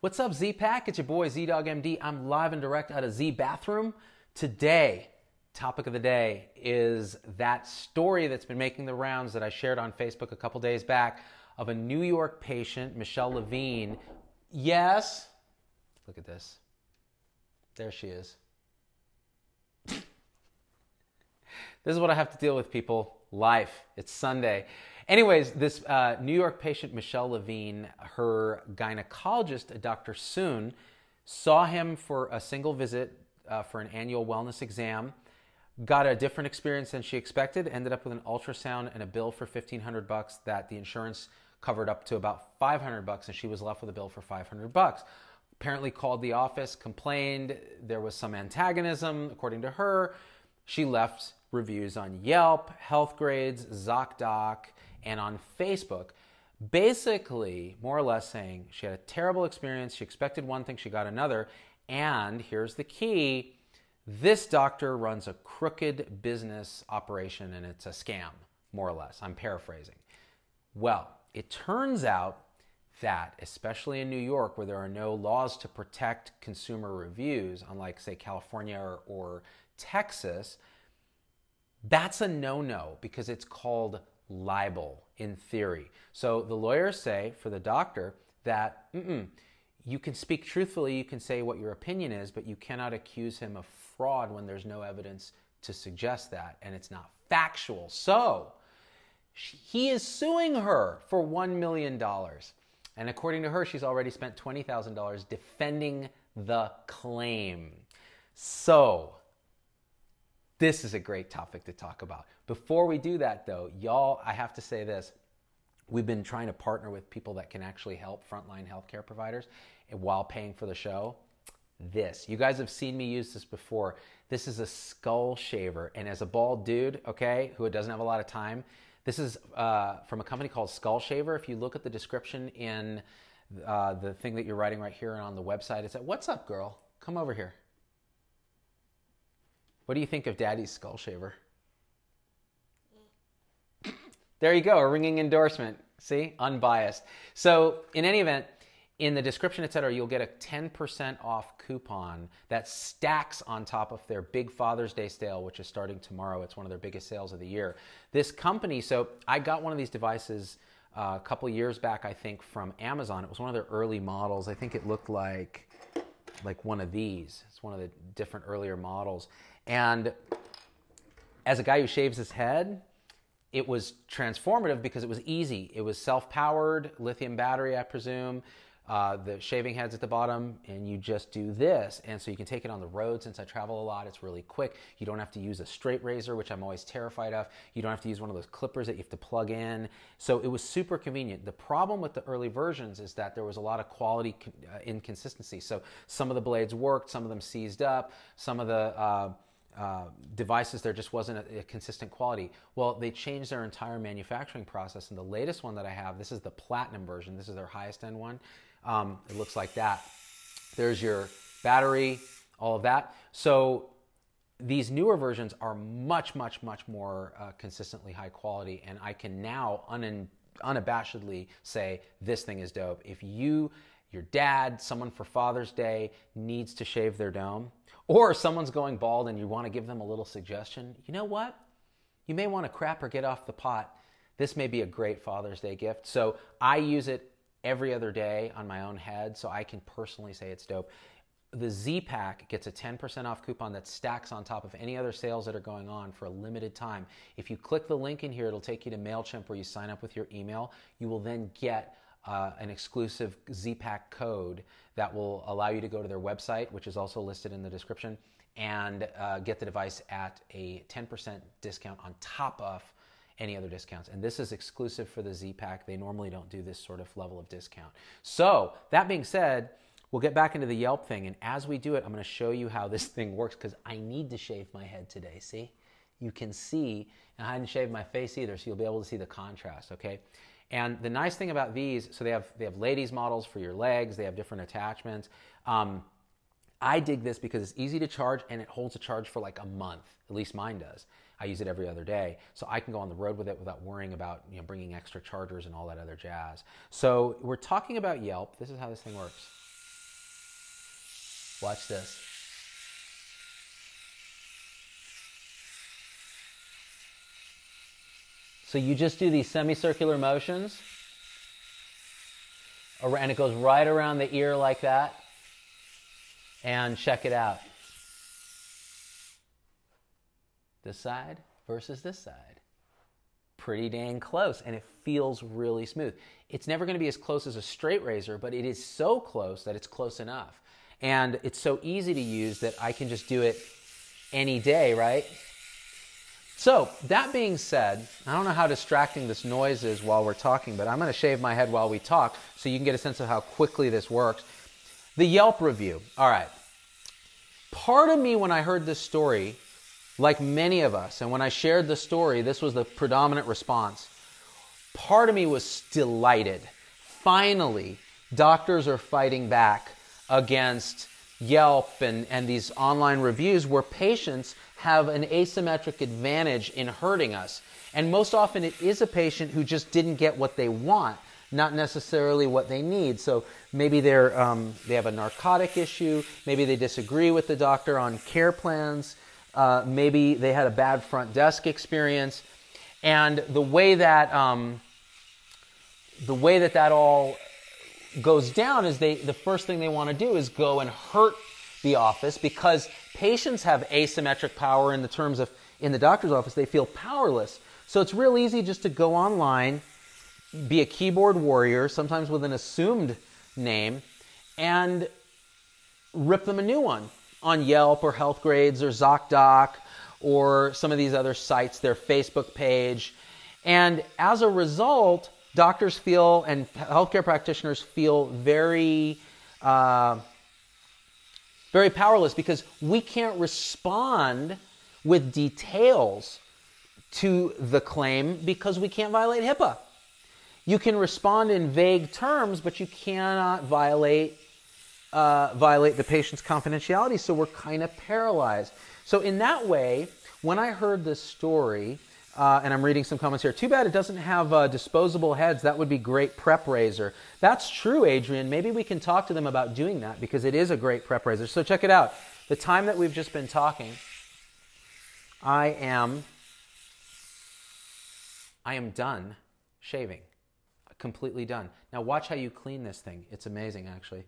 What's up, Z-Pack? It's your boy, Z-Dog-MD. I'm live and direct out of Z Bathroom. Today, topic of the day is that story that's been making the rounds that I shared on Facebook a couple days back of a New York patient, Michelle Levine. Yes, look at this. There she is. This is what I have to deal with, people. Life. It's Sunday. Anyways, this New York patient, Michelle Levine, her gynecologist, Dr. Soon, saw him for a single visit for an annual wellness exam, got a different experience than she expected, ended up with an ultrasound and a bill for $1,500 that the insurance covered up to about $500, and she was left with a bill for $500. Apparently called the office, complained, there was some antagonism, according to her. She left reviews on Yelp, Health Grades, ZocDoc, and on Facebook, basically more or less saying she had a terrible experience, she expected one thing, she got another, and here's the key, this doctor runs a crooked business operation and it's a scam, more or less. I'm paraphrasing. Well, it turns out that, especially in New York, where there are no laws to protect consumer reviews, unlike, say, California or Texas, that's a no-no because it's called libel in theory. So the lawyers say for the doctor that you can speak truthfully, you can say what your opinion is, but you cannot accuse him of fraud when there's no evidence to suggest that, and it's not factual. So he is suing her for $1 million. And according to her, she's already spent $20,000 defending the claim. So this is a great topic to talk about. Before we do that, though, y'all, I have to say this. We've been trying to partner with people that can actually help frontline healthcare providers while paying for the show. You guys have seen me use this before. This is a skull shaver. And as a bald dude, okay, who doesn't have a lot of time, this is from a company called Skull Shaver. If you look at the description in the thing that you're writing right here and on the website, it's at, what's up, girl? Come over here. What do you think of Daddy's skull shaver? There you go, a ringing endorsement. See, unbiased. So in any event, in the description, etc., you'll get a 10% off coupon that stacks on top of their big Father's Day sale, which is starting tomorrow. It's one of their biggest sales of the year. This company, so I got one of these devices a couple years back, I think, from Amazon. It was one of their early models. I think it looked like one of these. It's one of the different earlier models. And as a guy who shaves his head, it was transformative because it was easy. It was self-powered, lithium battery, I presume. The shaving head's at the bottom, and you just do this. And so you can take it on the road. Since I travel a lot, it's really quick. You don't have to use a straight razor, which I'm always terrified of. You don't have to use one of those clippers that you have to plug in. So it was super convenient. The problem with the early versions is that there was a lot of quality inconsistency. So some of the blades worked, some of them seized up, some of the devices, there just wasn't a consistent quality. Well, they changed their entire manufacturing process, and the latest one that I have, this is the platinum version. This is their highest end one. It looks like that. There's your battery, all of that. So these newer versions are much, much, much more consistently high quality, and I can now unabashedly say this thing is dope. If your dad, someone for Father's Day needs to shave their dome, or someone's going bald and you want to give them a little suggestion, you know what? You may want to crap or get off the pot. This may be a great Father's Day gift. So I use it every other day on my own head, so I can personally say it's dope. The Z-Pack gets a 10% off coupon that stacks on top of any other sales that are going on for a limited time. If you click the link in here, it'll take you to MailChimp where you sign up with your email. You will then get an exclusive Z-Pack code that will allow you to go to their website, which is also listed in the description, and get the device at a 10% discount on top of any other discounts. And this is exclusive for the Z-Pack. They normally don't do this sort of level of discount. So that being said, we'll get back into the Yelp thing. And as we do it, I'm going to show you how this thing works because I need to shave my head today. See? You can see, and I hadn't shaved my face either, so you'll be able to see the contrast, okay? And the nice thing about these, so they have ladies models for your legs, they have different attachments. I dig this because it's easy to charge and it holds a charge for like a month. At least mine does. I use it every other day, so I can go on the road with it without worrying about bringing extra chargers and all that other jazz. So we're talking about Yelp. This is how this thing works. Watch this. So you just do these semicircular motions, and it goes right around the ear like that. And check it out. This side versus this side. Pretty dang close, and it feels really smooth. It's never going to be as close as a straight razor, but it is so close that it's close enough. And it's so easy to use that I can just do it any day, right? So, that being said, I don't know how distracting this noise is while we're talking, but I'm going to shave my head while we talk so you can get a sense of how quickly this works. The Yelp review. All right. Part of me, when I heard this story, like many of us, and when I shared the story, this was the predominant response. Part of me was delighted. Finally, doctors are fighting back against Yelp and these online reviews where patients have an asymmetric advantage in hurting us. And most often it is a patient who just didn't get what they want, not necessarily what they need. So maybe they have a narcotic issue, maybe they disagree with the doctor on care plans, maybe they had a bad front desk experience. And the way that that all goes down is the first thing they want to do is go and hurt the office, because patients have asymmetric power in the terms of, in the doctor's office, they feel powerless. So it's real easy just to go online, be a keyboard warrior, sometimes with an assumed name, and rip them a new one on Yelp or HealthGrades or ZocDoc or some of these other sites, their Facebook page. And as a result, doctors feel and healthcare practitioners feel very powerless, because we can't respond with details to the claim because we can't violate HIPAA. You can respond in vague terms, but you cannot violate the patient's confidentiality, so we're kind of paralyzed. So in that way, when I heard this story, and I'm reading some comments here, too bad it doesn't have disposable heads. That would be great prep razor. That's true, Adrian. Maybe we can talk to them about doing that, because it is a great prep razor. So check it out. The time that we've just been talking, I am done shaving. Completely done. Now watch how you clean this thing. It's amazing, actually.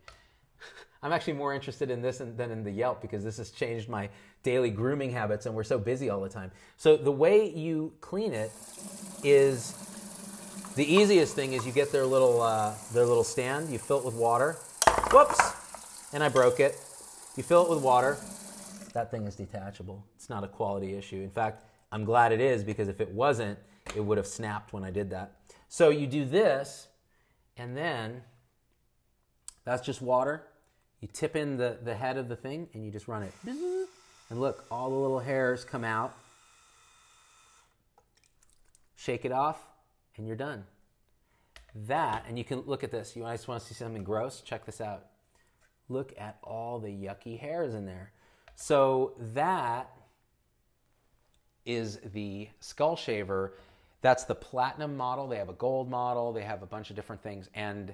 I'm actually more interested in this than in the Yelp, because this has changed my daily grooming habits and we're so busy all the time. So the way you clean it is, the easiest thing is you get their little stand, you fill it with water. Whoops! And I broke it. You fill it with water. That thing is detachable. It's not a quality issue. In fact, I'm glad it is, because if it wasn't, it would have snapped when I did that. So you do this, and then that's just water. You tip in the head of the thing, and you just run it. And look, all the little hairs come out. Shake it off, and you're done. That, and you can look at this. You guys want to see something gross? Check this out. Look at all the yucky hairs in there. So that is the skull shaver. That's the platinum model. They have a gold model. They have a bunch of different things. And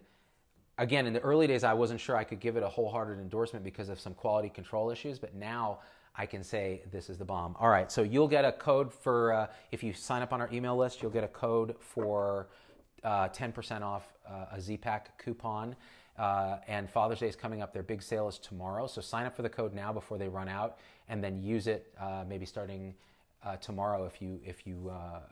again, in the early days, I wasn't sure I could give it a wholehearted endorsement because of some quality control issues, but now I can say this is the bomb. All right, so you'll get a code for, if you sign up on our email list, you'll get a code for 10% off a Z-Pack coupon. And Father's Day is coming up. Their big sale is tomorrow. So sign up for the code now before they run out, and then use it maybe starting tomorrow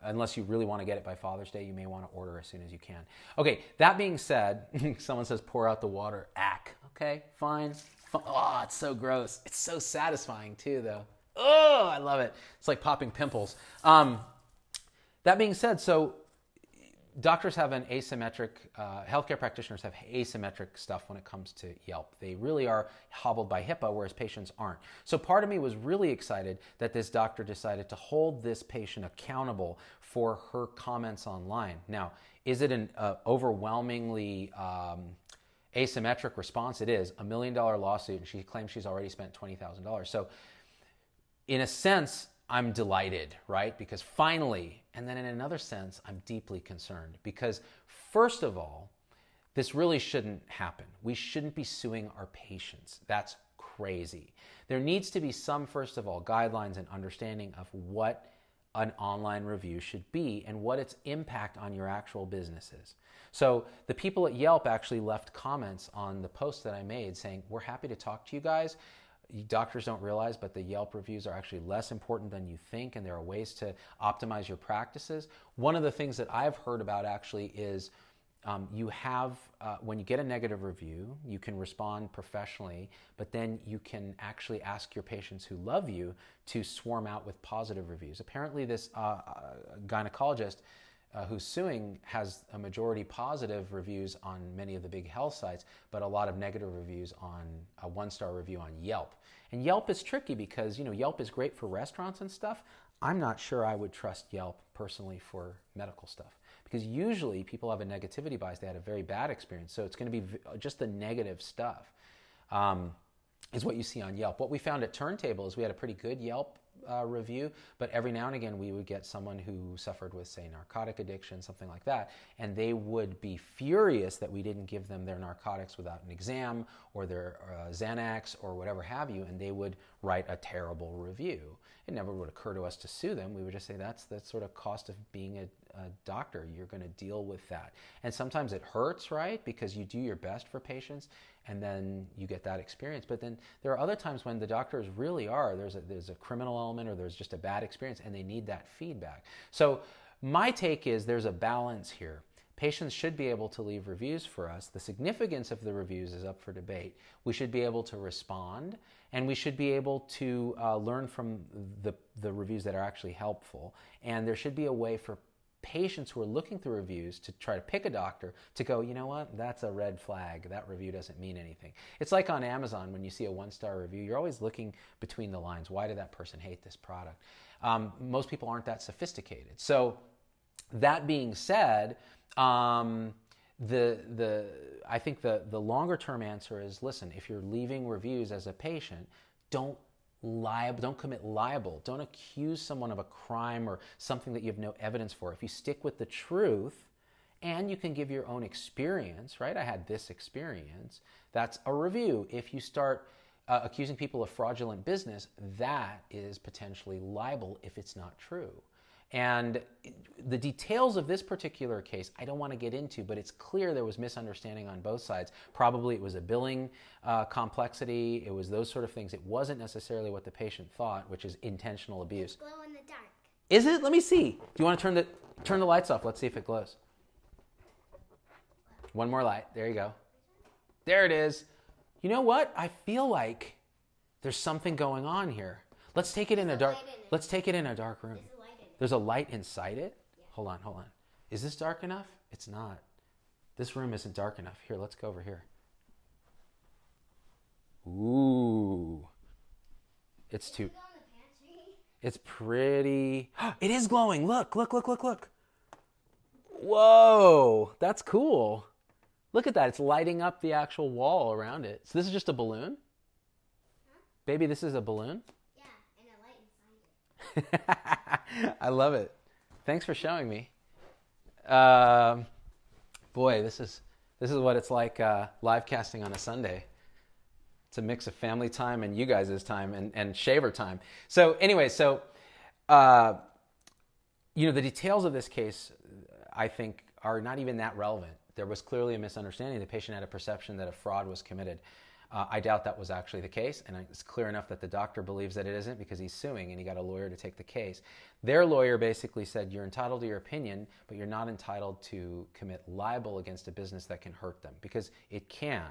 unless you really want to get it by Father's Day. You may want to order as soon as you can. Okay, that being said, someone says pour out the water. Ack. Okay, fine. Oh, it's so gross. It's so satisfying too, though. Oh, I love it. It's like popping pimples. That being said, so doctors have an asymmetric, healthcare practitioners have asymmetric stuff when it comes to Yelp. They really are hobbled by HIPAA, whereas patients aren't. So part of me was really excited that this doctor decided to hold this patient accountable for her comments online. Now, is it an overwhelmingly asymmetric response? It is. $1 million lawsuit, and she claims she's already spent $20,000. So in a sense, I'm delighted, right? Because finally, and then in another sense, I'm deeply concerned, because first of all, this really shouldn't happen. We shouldn't be suing our patients. That's crazy. There needs to be some, first of all, guidelines and understanding of what an online review should be and what its impact on your actual business is. So the people at Yelp actually left comments on the post that I made saying, we're happy to talk to you guys. Doctors don't realize, but the Yelp reviews are actually less important than you think, and there are ways to optimize your practices. One of the things that I've heard about actually is when you get a negative review, you can respond professionally, but then you can actually ask your patients who love you to swarm out with positive reviews. Apparently this gynecologist who's suing has a majority positive reviews on many of the big health sites, but a lot of negative reviews on a one-star review on Yelp. And Yelp is tricky because, Yelp is great for restaurants and stuff. I'm not sure I would trust Yelp personally for medical stuff, because usually people have a negativity bias. They had a very bad experience. So it's going to be just the negative stuff is what you see on Yelp. What we found at Turntable is we had a pretty good Yelp review, but every now and again we would get someone who suffered with, say, narcotic addiction, something like that, and they would be furious that we didn't give them their narcotics without an exam or their Xanax or whatever have you, and they would write a terrible review. It never would occur to us to sue them. We would just say that's the sort of cost of being a doctor. You're going to deal with that. And sometimes it hurts, right? Because you do your best for patients and then you get that experience. But then there are other times when the doctors really are, there's a criminal element or there's just a bad experience and they need that feedback. So my take is there's a balance here. Patients should be able to leave reviews for us. The significance of the reviews is up for debate. We should be able to respond, and we should be able to learn from the reviews that are actually helpful. And there should be a way for patients who are looking through reviews to try to pick a doctor to go, you know what, that's a red flag. That review doesn't mean anything. It's like on Amazon when you see a one-star review, you're always looking between the lines. Why did that person hate this product? Most people aren't that sophisticated. So that being said, I think the longer term answer is, listen, if you're leaving reviews as a patient, don't commit libel. Don't accuse someone of a crime or something that you have no evidence for. If you stick with the truth and you can give your own experience, right? I had this experience. That's a review. If you start accusing people of fraudulent business, that is potentially libel if it's not true. And the details of this particular case, I don't want to get into, but it's clear there was misunderstanding on both sides. Probably it was a billing complexity. It was those sort of things. It wasn't necessarily what the patient thought, which is intentional abuse. Glow in the dark. Is it? Let me see. Do you want to turn the lights off? Let's see if it glows. One more light. There you go. There it is. You know what? I feel like there's something going on here. Let's take it in a dark. Let's take it in a dark room. There's a light inside it? Yeah. Hold on. Is this dark enough? It's not. This room isn't dark enough. Here, let's go over here. Ooh. It's too... It's pretty... It is glowing. Look. Whoa. That's cool. Look at that. It's lighting up the actual wall around it. So this is just a balloon? Huh? Baby, this is a balloon? I love it. Thanks for showing me. Boy, this is what it's like live casting on a Sunday. It's a mix of family time and you guys' time and shaver time. So anyway, the details of this case, I think, are not even that relevant. There was clearly a misunderstanding. The patient had a perception that a fraud was committed. I doubt that was actually the case, and it's clear enough that the doctor believes that it isn't because he's suing and he got a lawyer to take the case. Their lawyer basically said, you're entitled to your opinion, but you're not entitled to commit libel against a business that can hurt them, because it can.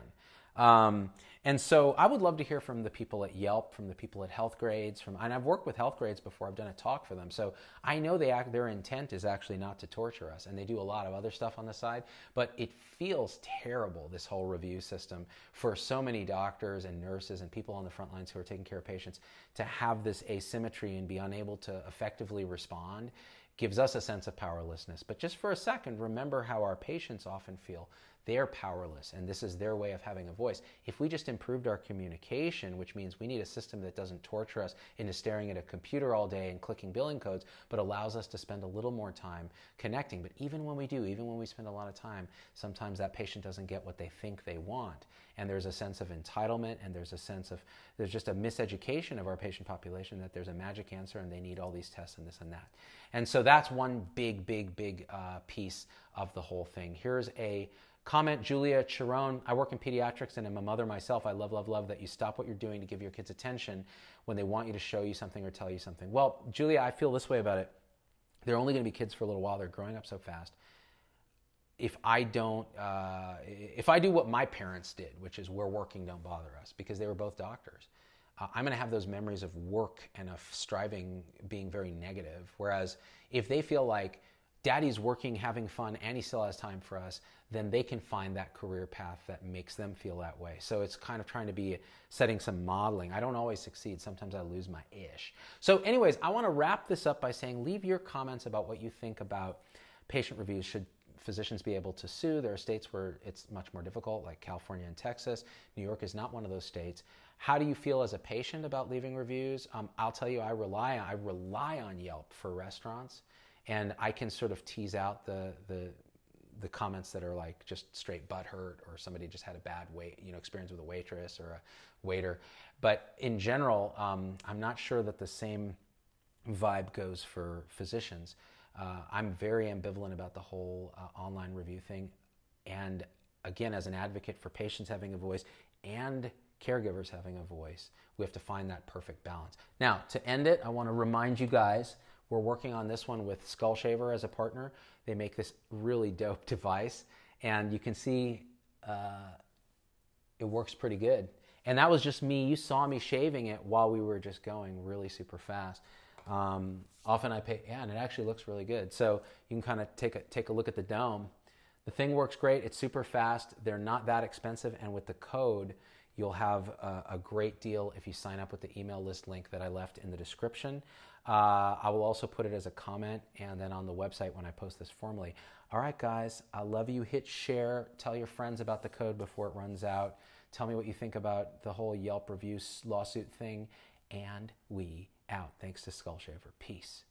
And so I would love to hear from the people at Yelp, from the people at Healthgrades, and I've worked with Healthgrades before. I've done a talk for them. So I know their intent is actually not to torture us, and they do a lot of other stuff on the side, but it feels terrible, this whole review system, for so many doctors and nurses and people on the front lines who are taking care of patients to have this asymmetry and be unable to effectively respond. Gives us a sense of powerlessness. But just for a second, remember how our patients often feel. they're powerless and this is their way of having a voice. If we just improved our communication, which means we need a system that doesn't torture us into staring at a computer all day and clicking billing codes, but allows us to spend a little more time connecting. But even when we do, even when we spend a lot of time, sometimes that patient doesn't get what they think they want. And there's a sense of entitlement, and there's just a miseducation of our patient population that there's a magic answer and they need all these tests and this and that. And so that's one big piece of the whole thing. Here's a comment, Julia Chiron. I work in pediatrics and I'm a mother myself. I love that you stop what you're doing to give your kids attention when they want you to show you something or tell you something. Well, Julia, I feel this way about it. They're only going to be kids for a little while. They're growing up so fast. If I do what my parents did, which is we're working, don't bother us, because they were both doctors, I'm going to have those memories of work and of striving being very negative. Whereas if they feel like daddy's working, having fun, and he still has time for us, then they can find that career path that makes them feel that way. So it's kind of trying to be setting some modeling. I don't always succeed. Sometimes I lose my ish. So anyways, I want to wrap this up by saying leave your comments about what you think about patient reviews. Should physicians be able to sue? There are states where it's much more difficult, like California and Texas. New York is not one of those states. How do you feel as a patient about leaving reviews? I'll tell you, I rely on Yelp for restaurants, and I can sort of tease out the comments that are like just straight butthurt, or somebody just had a bad experience with a waitress or a waiter. But in general, I'm not sure that the same vibe goes for physicians. I'm very ambivalent about the whole online review thing. And again, as an advocate for patients having a voice and caregivers having a voice, we have to find that perfect balance. Now, to end it, I want to remind you guys, we're working on this one with Skull Shaver as a partner. They make this really dope device, and you can see it works pretty good. And that was just me. You saw me shaving it while we were just going really super fast. Often I pay, and it actually looks really good. So you can kind of take a look at the dome. The thing works great. It's super fast. They're not that expensive, and with the code, you'll have a great deal if you sign up with the email list link that I left in the description. I will also put it as a comment and then on the website when I post this formally. All right, guys, I love you. Hit share. Tell your friends about the code before it runs out. Tell me what you think about the whole Yelp review lawsuit thing. And we out. Thanks to Skull Shaver. Peace.